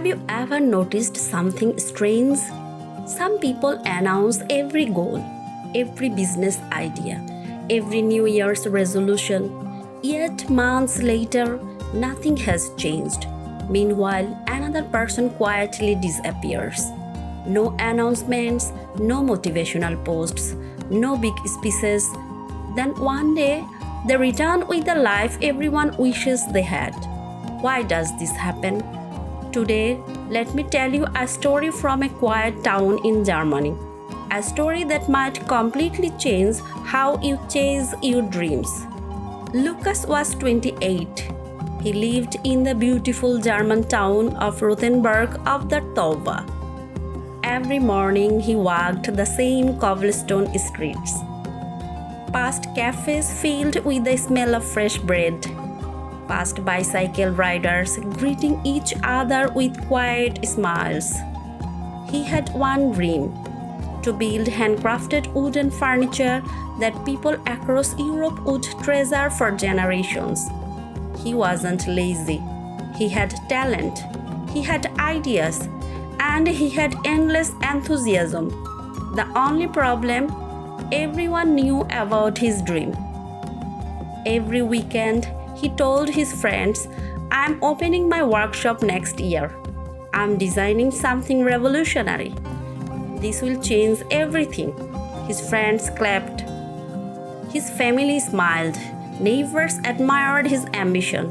Have you ever noticed something strange? Some people announce every goal, every business idea, every New Year's resolution, yet months later, nothing has changed. Meanwhile, another person quietly disappears. No announcements, no motivational posts, no big speeches. Then one day, they return with the life everyone wishes they had. Why does this happen? Today, let me tell you a story from a quiet town in Germany. A story that might completely change how you chase your dreams. Lucas was 28. He lived in the beautiful German town of Rothenburg of the Tauber. Every morning he walked the same cobblestone streets, past cafes filled with the smell of fresh bread, past bicycle riders greeting each other with quiet smiles. He had one dream: to build handcrafted wooden furniture that people across Europe would treasure for generations. He wasn't lazy. He had talent. He had ideas. And he had endless enthusiasm. The only problem, everyone knew about his dream. Every weekend, he told his friends, "I'm opening my workshop next year. I'm designing something revolutionary. This will change everything." His friends clapped. His family smiled. Neighbors admired his ambition.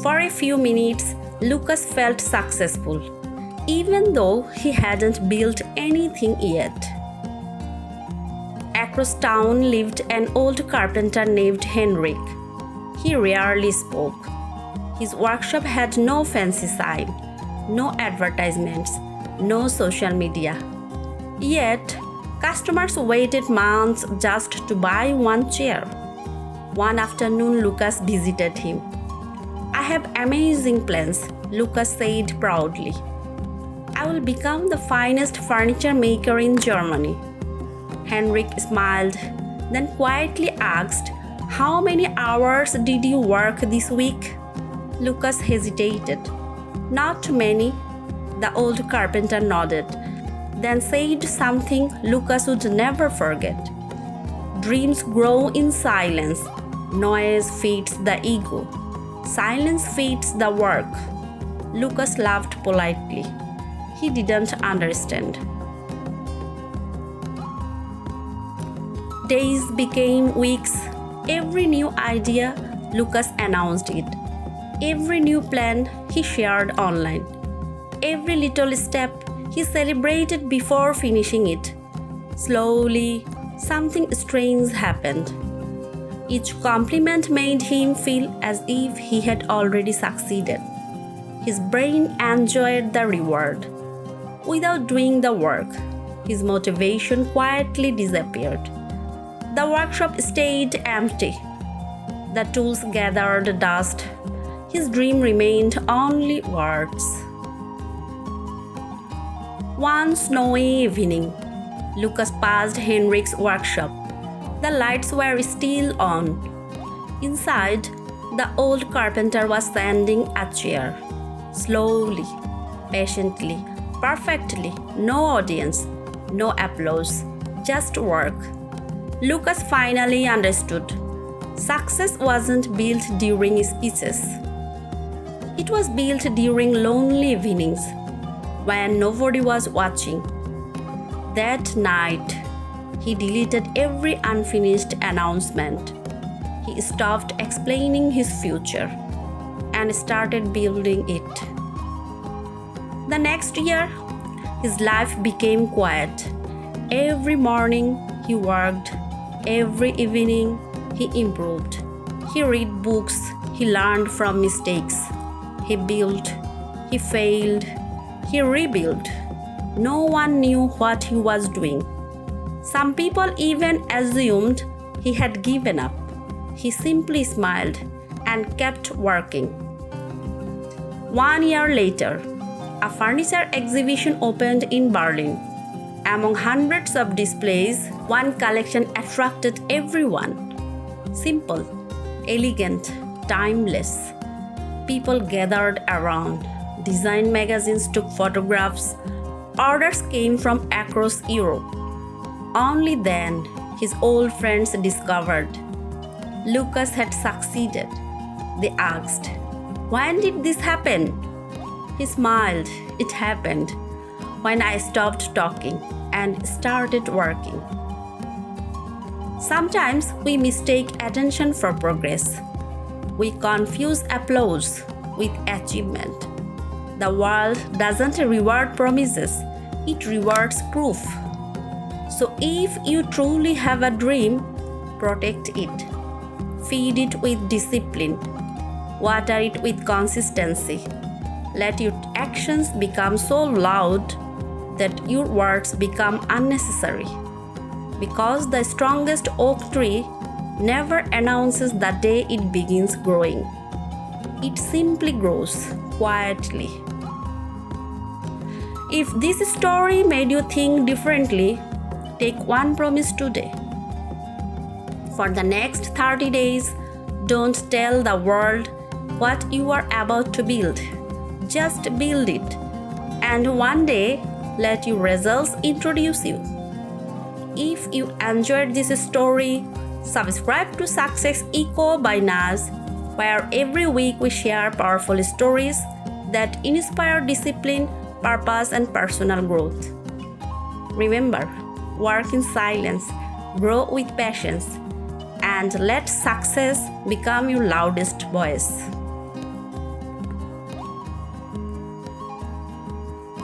For a few minutes, Lucas felt successful, even though he hadn't built anything yet. Across town lived an old carpenter named Henrik. He rarely spoke. His workshop had no fancy sign, no advertisements, no social media. Yet, customers waited months just to buy one chair. One afternoon, Lucas visited him. "I have amazing plans," Lucas said proudly. "I will become the finest furniture maker in Germany." Henrik smiled, then quietly asked, "How many hours did you work this week?" Lucas hesitated. "Not many," the old carpenter nodded, then said something Lucas would never forget. "Dreams grow in silence. Noise feeds the ego. Silence feeds the work." Lucas laughed politely. He didn't understand. Days became weeks. Every new idea, Lucas announced it. Every new plan, he shared online. Every little step, he celebrated before finishing it. Slowly, something strange happened. Each compliment made him feel as if he had already succeeded. His brain enjoyed the reward. Without doing the work, his motivation quietly disappeared. The workshop stayed empty. The tools gathered dust. His dream remained only words. One snowy evening, Lucas passed Henrik's workshop. The lights were still on. Inside, the old carpenter was sanding a chair. Slowly, patiently, perfectly, no audience, no applause, just work. Lucas finally understood. Success wasn't built during speeches. It was built during lonely evenings, when nobody was watching. That night, he deleted every unfinished announcement. He stopped explaining his future and started building it. The next year, his life became quiet. Every morning, he worked. Every evening, he improved. He read books. He learned from mistakes. He built. He failed. He rebuilt. No one knew what he was doing. Some people even assumed he had given up. He simply smiled and kept working. 1 year later, a furniture exhibition opened in Berlin. Among hundreds of displays, one collection attracted everyone. Simple, elegant, timeless. People gathered around. Design magazines took photographs. Orders came from across Europe. Only then, his old friends discovered Lucas had succeeded. They asked, "When did this happen?" He smiled. "It happened when I stopped talking and started working." Sometimes we mistake attention for progress. We confuse applause with achievement. The world doesn't reward promises, it rewards proof. So if you truly have a dream, protect it. Feed it with discipline. Water it with consistency. Let your actions become so loud that your words become unnecessary. Because the strongest oak tree never announces the day it begins growing. It simply grows quietly. If this story made you think differently, take one promise today. For the next 30 days, don't tell the world what you are about to build. Just build it. And one day, let your results introduce you. If you enjoyed this story, subscribe to Success Echo by Naz, where every week we share powerful stories that inspire discipline, purpose, and personal growth. Remember, work in silence, grow with patience, and let success become your loudest voice.